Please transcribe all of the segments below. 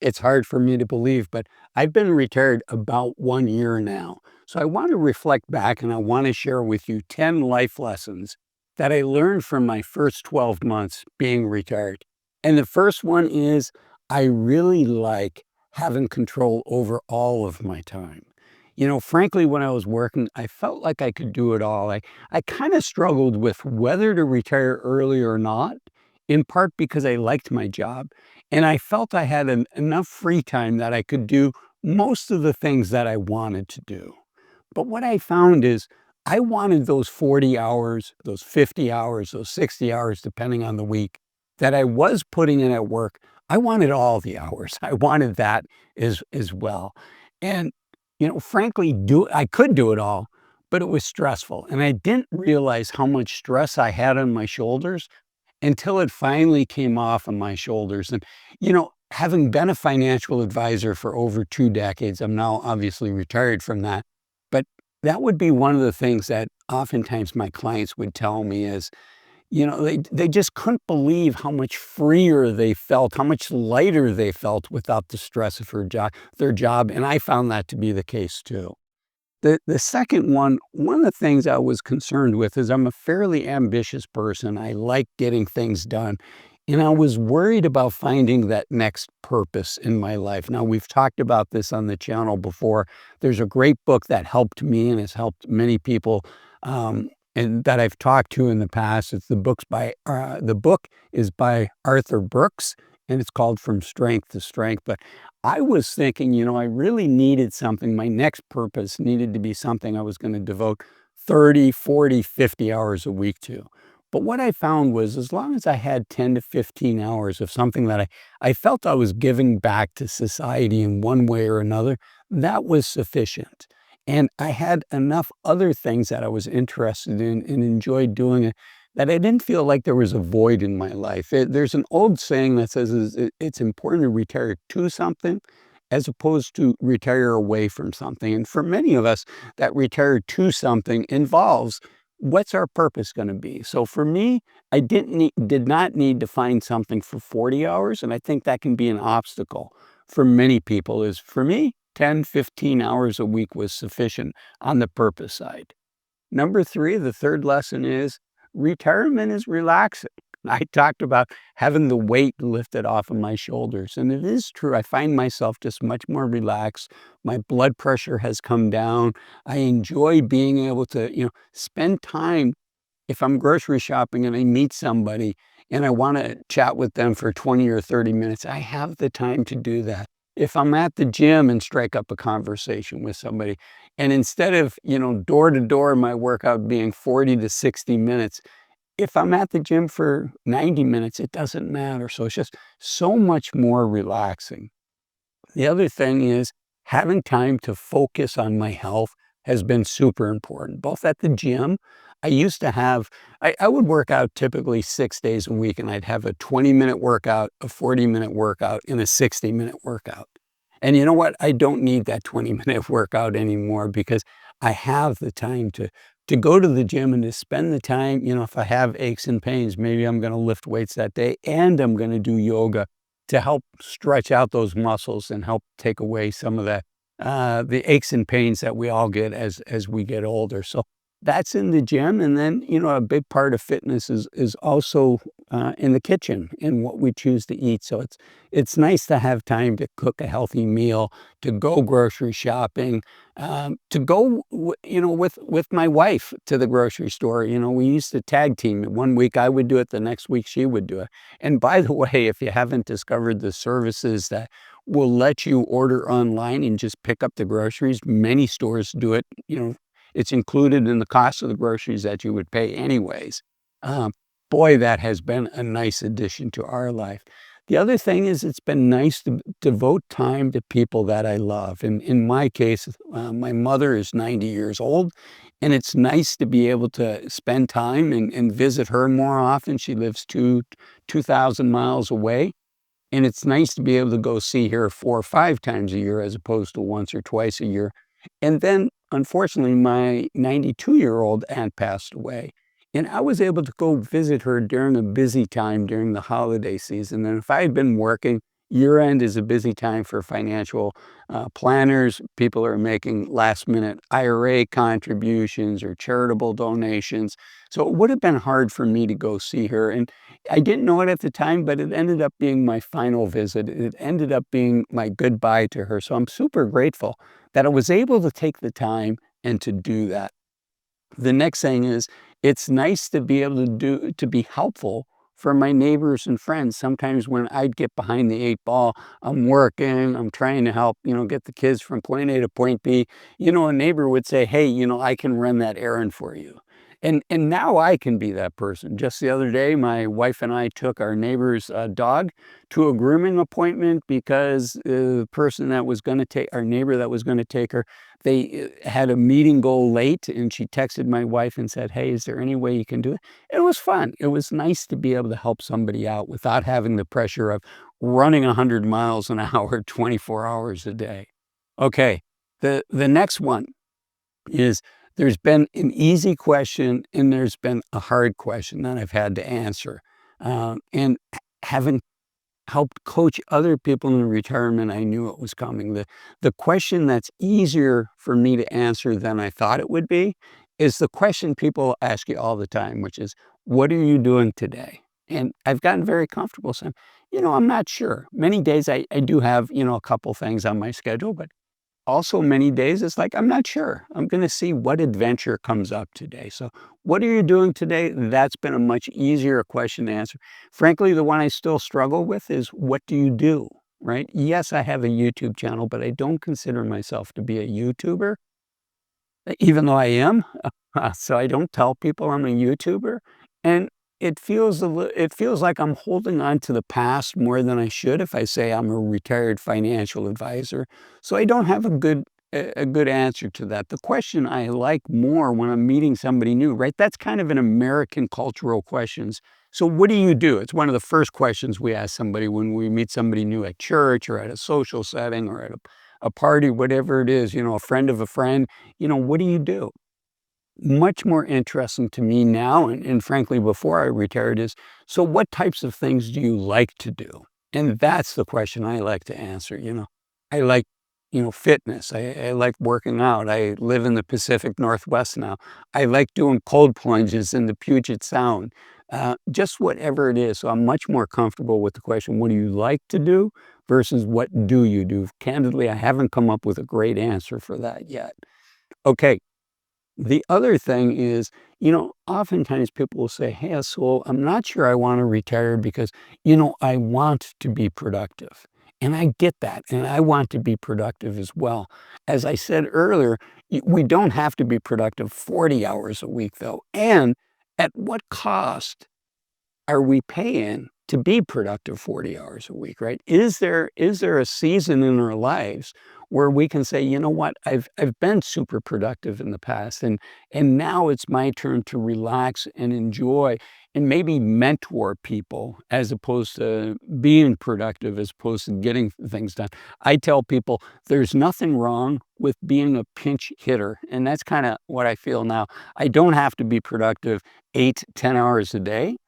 it's hard for me to believe, but I've been retired about 1 year now. So I want to reflect back and I want to share with you 10 life lessons that I learned from my first 12 months being retired. And the first one is I really like having control over all of my time. Frankly, when I was working, I felt like I could do it all. I kind of struggled with whether to retire early or not, in part because I liked my job. And I felt I had enough free time that I could do most of the things that I wanted to do. But what I found is I wanted those 40 hours, those 50 hours, those 60 hours, depending on the week, that I was putting in at work. I wanted all the hours. I wanted that as well. And, frankly, I could do it all, but it was stressful. And I didn't realize how much stress I had on my shoulders until it finally came off of my shoulders. And, having been a financial advisor for over 2 decades, I'm now obviously retired from that. But that would be one of the things that oftentimes my clients would tell me is, they just couldn't believe how much freer they felt, how much lighter they felt without the stress of their job. And I found that to be the case too. The second one of the things I was concerned with is I'm a fairly ambitious person. I like getting things done. And I was worried about finding that next purpose in my life. Now, we've talked about this on the channel before. There's a great book that helped me and has helped many people and that I've talked to in the past. The book is by Arthur Brooks, and it's called From Strength to Strength. But I was thinking, I really needed something. My next purpose needed to be something I was going to devote 30, 40, 50 hours a week to. But what I found was as long as I had 10 to 15 hours of something that I felt I was giving back to society in one way or another, that was sufficient. And I had enough other things that I was interested in and enjoyed doing it that I didn't feel like there was a void in my life. There's an old saying that says it's important to retire to something as opposed to retire away from something. And for many of us, that retire to something involves what's our purpose going to be. So for me, I did not need to find something for 40 hours. And I think that can be an obstacle for many people. Is for me, 10, 15 hours a week was sufficient on the purpose side. Number three, the third lesson is retirement is relaxing. I talked about having the weight lifted off of my shoulders, and it is true. I find myself just much more relaxed. My blood pressure has come down. I enjoy being able to, spend time. If I'm grocery shopping and I meet somebody and I want to chat with them for 20 or 30 minutes, I have the time to do that. If I'm at the gym and strike up a conversation with somebody, and instead of, door to door, my workout being 40 to 60 minutes, if I'm at the gym for 90 minutes, it doesn't matter. So it's just so much more relaxing. The other thing is having time to focus on my health has been super important, both at the gym. I used to have, I would work out typically 6 days a week, and I'd have a 20-minute workout, a 40-minute workout, and a 60-minute workout. And you know what? I don't need that 20-minute workout anymore because I have the time to go to the gym and to spend the time, if I have aches and pains, maybe I'm going to lift weights that day and I'm going to do yoga to help stretch out those muscles and help take away some of the aches and pains that we all get as we get older. So that's in the gym. And then, a big part of fitness is also in the kitchen and what we choose to eat. So it's nice to have time to cook a healthy meal, to go grocery shopping, to go, with my wife to the grocery store. We used to tag team. One week I would do it, the next week she would do it. And by the way, if you haven't discovered the services that will let you order online and just pick up the groceries, many stores do it. It's included in the cost of the groceries that you would pay anyways. Um, Boy, that has been a nice addition to our life. The other thing is it's been nice to devote time to people that I love. And in my case, my mother is 90 years old, and it's nice to be able to spend time and visit her more often. She lives 2,000 miles away. And it's nice to be able to go see her 4 or 5 times a year as opposed to once or twice a year. And then, unfortunately, my 92-year-old aunt passed away. And I was able to go visit her during a busy time during the holiday season. And if I had been working, Year end is a busy time for financial planners. People are making last minute IRA contributions or charitable donations. So it would have been hard for me to go see her. And I didn't know it at the time, but it ended up being my final visit. It ended up being my goodbye to her. So I'm super grateful that I was able to take the time and to do that. The next thing is, it's nice to be able to be helpful for my neighbors and friends. Sometimes when I'd get behind the 8 ball, I'm working, I'm trying to help, get the kids from point A to point B. A neighbor would say, "Hey, I can run that errand for you." And now I can be that person. Just the other day, my wife and I took our neighbor's dog to a grooming appointment because the person that was going to take our neighbor that was going to take her, they had a meeting go late, and she texted my wife and said, "Hey, is there any way you can do it?" It was fun. It was nice to be able to help somebody out without having the pressure of running 100 miles an hour 24 hours a day. Okay, the next one is, there's been an easy question and there's been a hard question that I've had to answer. And having helped coach other people in retirement, I knew it was coming. The question that's easier for me to answer than I thought it would be is the question people ask you all the time, which is, "What are you doing today?" And I've gotten very comfortable saying, "I'm not sure." Many days I do have, a couple things on my schedule, but also many days it's like, I'm not sure. I'm going to see what adventure comes up today. So what are you doing today? That's been a much easier question to answer. Frankly, the one I still struggle with is, what do you do? Right? Yes, I have a YouTube channel, but I don't consider myself to be a YouTuber, even though I am. So I don't tell people I'm a YouTuber. And it feels like I'm holding on to the past more than I should if I say I'm a retired financial advisor. So I don't have a good answer to that. The question I like more when I'm meeting somebody new, right? That's kind of an American cultural questions. So what do you do? It's one of the first questions we ask somebody when we meet somebody new at church or at a social setting or at a party, whatever it is, a friend of a friend, what do you do? Much more interesting to me now, and frankly, before I retired, is, so what types of things do you like to do? And that's the question I like to answer. I like, fitness. I like working out. I live in the Pacific Northwest now. I like doing cold plunges in the Puget Sound. Just whatever it is. So I'm much more comfortable with the question, what do you like to do versus what do you do? Candidly, I haven't come up with a great answer for that yet. Okay, the other thing is, oftentimes people will say, "Hey, so I'm not sure I want to retire because, I want to be productive." And I get that. And I want to be productive as well. As I said earlier, we don't have to be productive 40 hours a week, though. And at what cost are we paying to be productive 40 hours a week, right? Is there a season in our lives where we can say, "You know what? I've been super productive in the past, and now it's my turn to relax and enjoy and maybe mentor people as opposed to being productive, as opposed to getting things done." I tell people there's nothing wrong with being a pinch hitter, and that's kind of what I feel now. I don't have to be productive 8, 10 hours a day,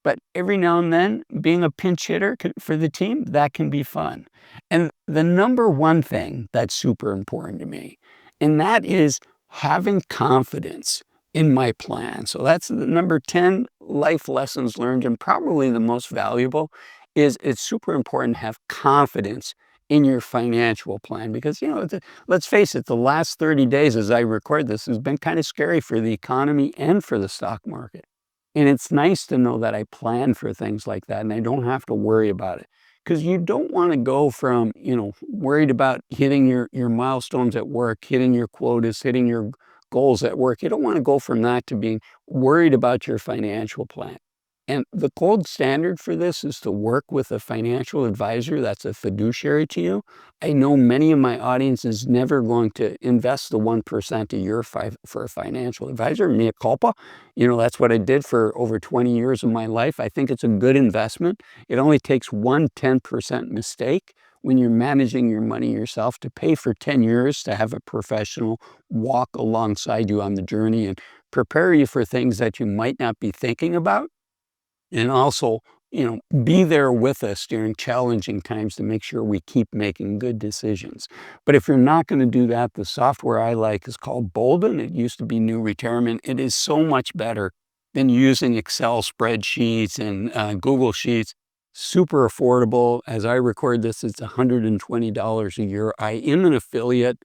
but every now and then, being a pinch hitter for the team, that can be fun. And the number one thing that's super important to me, and that is having confidence in my plan. So that's the number 10 life lessons learned, and probably the most valuable is, it's super important to have confidence in your financial plan because, let's face it, the last 30 days as I record this has been kind of scary for the economy and for the stock market. And it's nice to know that I plan for things like that and I don't have to worry about it. Because you don't want to go from, worried about hitting your milestones at work, hitting your quotas, hitting your goals at work. You don't want to go from that to being worried about your financial plan. And the gold standard for this is to work with a financial advisor that's a fiduciary to you. I know many of my audience is never going to invest the 1% a year for a financial advisor. Mea culpa. That's what I did for over 20 years of my life. I think it's a good investment. It only takes 10% mistake when you're managing your money yourself to pay for 10 years to have a professional walk alongside you on the journey and prepare you for things that you might not be thinking about, and also be there with us during challenging times to make sure we keep making good decisions. But if you're not going to do that, the software I like is called Bolden. It used to be New Retirement. It is so much better than using Excel spreadsheets and Google Sheets. Super affordable. As I record this, it's $120 a year. I am an affiliate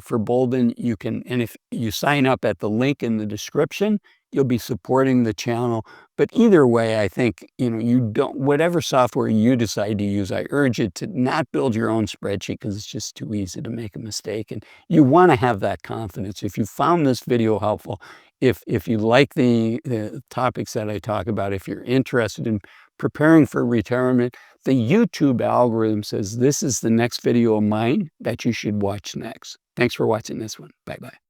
for Bolden. And if you sign up at the link in the description, you'll be supporting the channel. But either way, I think, whatever software you decide to use, I urge you to not build your own spreadsheet because it's just too easy to make a mistake. And you want to have that confidence. If you found this video helpful, if you like the topics that I talk about, if you're interested in preparing for retirement, the YouTube algorithm says this is the next video of mine that you should watch next. Thanks for watching this one. Bye-bye.